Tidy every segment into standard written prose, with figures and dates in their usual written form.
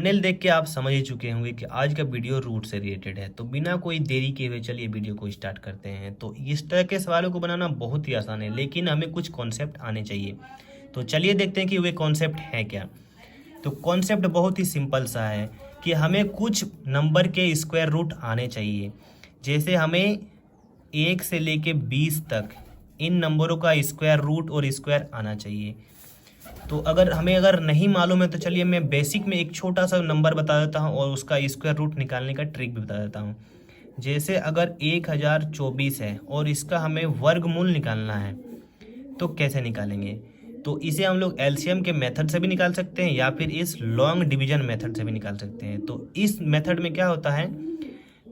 Thumbnail देख के आप समझ ही चुके होंगे कि आज का वीडियो रूट से रिलेटेड है। तो बिना कोई देरी किए हुए चलिए वीडियो को स्टार्ट करते हैं। तो इस तरह के सवालों को बनाना बहुत ही आसान है, लेकिन हमें कुछ कॉन्सेप्ट आने चाहिए। तो चलिए देखते हैं कि वे कॉन्सेप्ट हैं क्या। तो कॉन्सेप्ट बहुत ही सिंपल सा है कि हमें कुछ नंबर के स्क्वायर रूट आने चाहिए। जैसे हमें 1 से लेके 20 तक इन नंबरों का स्क्वायर रूट और स्क्वायर आना चाहिए। तो अगर नहीं मालूम है तो चलिए मैं बेसिक में एक छोटा सा नंबर बता देता हूँ और उसका स्क्वायर रूट निकालने का ट्रिक भी बता देता हूँ। जैसे अगर 1024 है और इसका हमें वर्गमूल निकालना है तो कैसे निकालेंगे। तो इसे हम लोग एलसीएम के मेथड से भी निकाल सकते हैं या फिर इस लॉन्ग डिवीजन मेथड से भी निकाल सकते हैं। तो इस मेथड में क्या होता है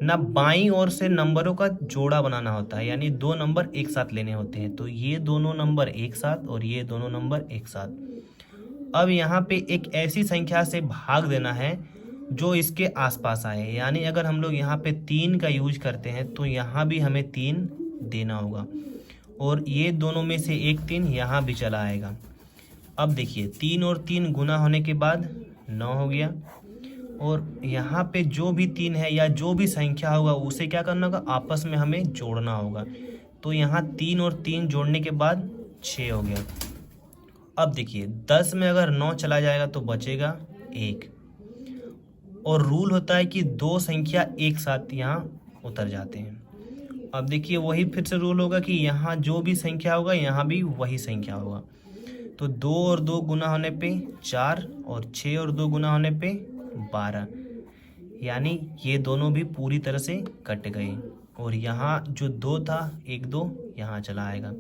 ना, बाईं ओर से नंबरों का जोड़ा बनाना होता है, यानी दो नंबर एक साथ लेने होते हैं। तो ये दोनों नंबर एक साथ और ये दोनों नंबर एक साथ। अब यहाँ पे एक ऐसी संख्या से भाग देना है जो इसके आसपास आए, यानी अगर हम लोग यहाँ पे 3 का यूज करते हैं तो यहाँ भी हमें 3 देना होगा और ये दोनों में से एक 3 यहाँ भी चला आएगा। अब देखिए 3 और 3 गुना होने के बाद 9 हो गया और यहाँ पे जो भी 3 है या जो भी संख्या होगा उसे क्या करना होगा, आपस में हमें जोड़ना होगा। तो यहाँ 3 और 3 जोड़ने के बाद 6 हो गया। अब देखिए 10 में अगर 9 चला जाएगा तो बचेगा 1। और रूल होता है कि दो संख्या एक साथ यहाँ उतर जाते हैं। अब देखिए वही फिर से रूल होगा कि यहाँ जो भी संख्या होगा यहाँ भी वही संख्या होगा। तो 2 और 2 गुना होने पे 4 और 6 और 2 गुना होने पे 12, यानी ये दोनों भी पूरी तरह से कट गए। और यहाँ जो 2 था 1 2 यहाँ चला आएगा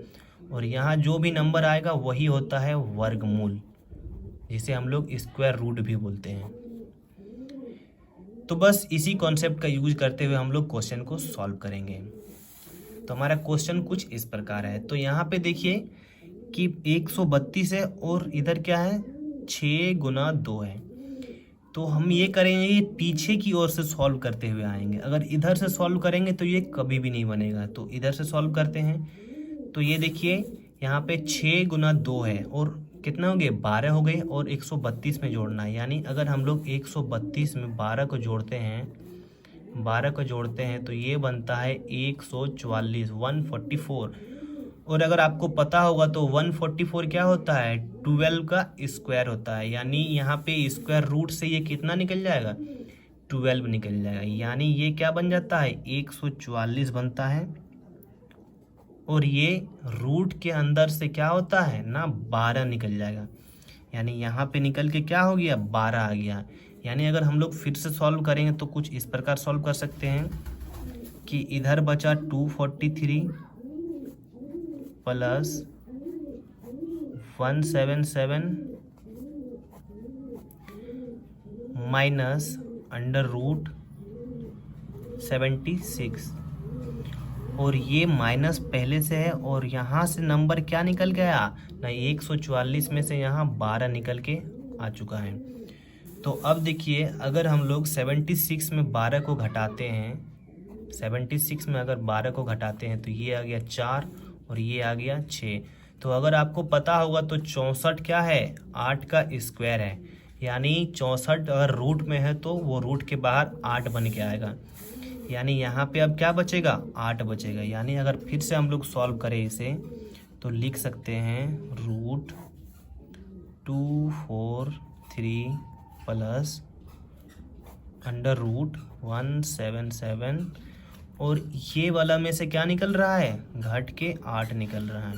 और यहाँ जो भी नंबर आएगा वही होता है वर्गमूल, जिसे हम लोग स्क्वायर रूट भी बोलते हैं। तो बस इसी कॉन्सेप्ट का यूज करते हुए हम लोग क्वेश्चन को सॉल्व करेंगे। तो हमारा क्वेश्चन कुछ इस प्रकार है। तो यहाँ पे देखिए कि 132 है और इधर क्या है 6 गुना 2 है। तो हम ये करेंगे कि पीछे की ओर से सॉल्व करते हुए आएंगे। अगर इधर से सॉल्व करेंगे तो ये कभी भी नहीं बनेगा। तो इधर से सॉल्व करते हैं। तो ये देखिए यहाँ पे 6 गुना 2 है और कितना हो गए 12 हो गए और 132 में जोड़ना है। यानी अगर हम लोग 132 में 12 को जोड़ते हैं तो ये बनता है 144 144। और अगर आपको पता होगा तो 144 क्या होता है 12 का स्क्वायर होता है। यानी यहाँ पे स्क्वायर रूट से ये कितना निकल जाएगा 12 निकल जाएगा। यानी ये क्या बन जाता है 144 बनता है। और ये रूट के अंदर से क्या होता है ना 12 निकल जाएगा। यानी यहाँ पे निकल के क्या हो गया 12 आ गया। यानी अगर हम लोग फिर से सॉल्व करेंगे तो कुछ इस प्रकार सॉल्व कर सकते हैं कि इधर बचा 243 प्लस 177 माइनस अंडर रूट 76। और ये माइनस पहले से है और यहाँ से नंबर क्या निकल गया ना 144 में से यहाँ 12 निकल के आ चुका है। तो अब देखिए अगर हम लोग 76 में 12 को घटाते हैं, 76 में अगर 12 को घटाते हैं तो ये आ गया 4 और ये आ गया 6। तो अगर आपको पता होगा तो 64 क्या है 8 का स्क्वायर है। यानी 64 अगर रूट में है तो वो रूट के बाहर 8 बन के आएगा। यानी यहाँ पे अब क्या बचेगा 8 बचेगा। यानी अगर फिर से हम लोग सॉल्व करें इसे तो लिख सकते हैं रूट 243 प्लस अंडर रूट 177 और ये वाला में से क्या निकल रहा है घट के 8 निकल रहा है।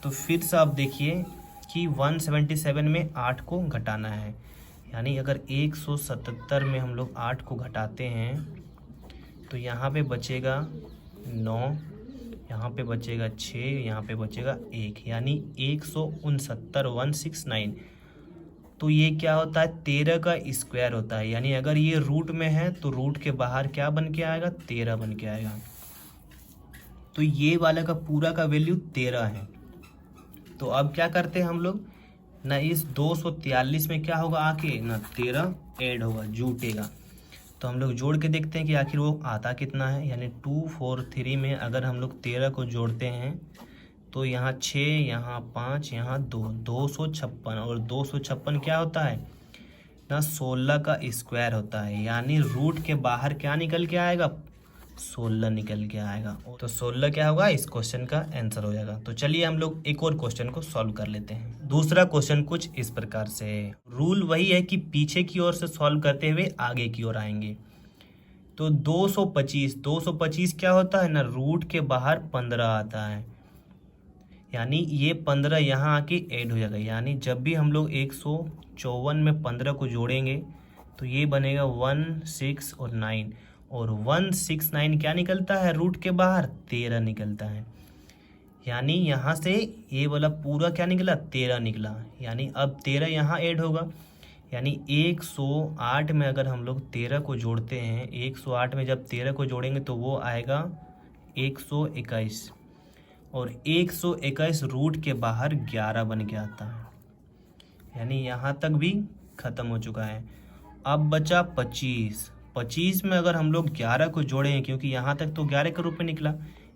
तो फिर से आप देखिए कि 177 में 8 को घटाना है। यानी अगर 177 में हम लोग 8 को घटाते हैं तो यहाँ पे बचेगा 9, यहाँ पे बचेगा 6, यहाँ पे बचेगा 1, यानी 169 169। तो ये क्या होता है 13 का स्क्वायर होता है। यानी अगर ये रूट में है तो रूट के बाहर क्या बन के आएगा 13 बन के आएगा। तो ये वाला का पूरा का वैल्यू 13 है। तो अब क्या करते हैं हम लोग ना इस 243 में क्या होगा आके ना 13 ऐड होगा जुटेगा। तो हम लोग जोड़ के देखते हैं कि आखिर वो आता कितना है। यानी 243 में अगर हम लोग 13 को जोड़ते हैं तो यहाँ 6 यहाँ 5 यहाँ 2 256 और 256 क्या होता है ना 16 का स्क्वायर होता है, यानी रूट के बाहर क्या निकल के आएगा, 16 निकल के आएगा। तो 16 क्या होगा, इस क्वेश्चन का आंसर हो जाएगा। तो चलिए हम लोग एक और क्वेश्चन को सॉल्व कर लेते हैं। दूसरा क्वेश्चन कुछ इस प्रकार से है। रूल वही है कि पीछे की ओर से सॉल्व करते हुए आगे की ओर आएंगे। तो 225 क्या होता है ना, रूट के बाहर 15 आता है, यानी ये 15 यहाँ आके ऐड हो जाएगा। यानी जब भी हम लोग 154 में 15 को जोड़ेंगे तो ये बनेगा 16 और 9, और 169 क्या निकलता है रूट के बाहर, 13 निकलता है। यानी यहाँ से ये वाला पूरा क्या निकला, 13 निकला। यानी अब 13 यहाँ ऐड होगा, यानी 108 में अगर हम लोग 13 को जोड़ते हैं, 108 में जब 13 को जोड़ेंगे तो वो आएगा 121, और 121 रूट के बाहर 11 बन के आता है। यानी यहाँ तक भी ख़त्म हो चुका है। अब बचा 25 में अगर हम लोग 11 को जोड़ेंगे, क्योंकि यहाँ तक तो 11 के रूप में निकला,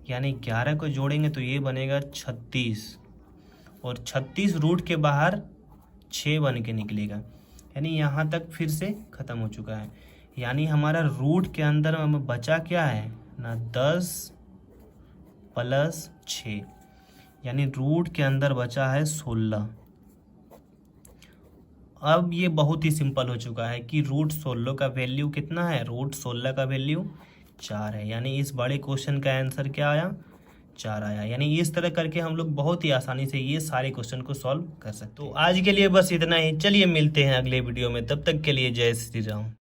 यानी 11 को जोड़ेंगे तो ये बनेगा 36, और 36 रूट के बाहर 6 बन के निकलेगा। यानी यहाँ तक फिर से ख़त्म हो चुका है। यानी हमारा रूट के अंदर हमें बचा क्या है ना, 10 + 6, यानी रूट के अंदर बचा है 16। अब ये बहुत ही सिंपल हो चुका है कि रूट 16 का वैल्यू कितना है, रूट 16 का वैल्यू 4 है। यानी इस बड़े क्वेश्चन का आंसर क्या आया, 4 आया। यानी इस तरह करके हम लोग बहुत ही आसानी से ये सारे क्वेश्चन को सॉल्व कर सकते हैं। तो आज के लिए बस इतना ही, चलिए मिलते हैं अगले वीडियो में, तब तक के लिए जय श्री राम।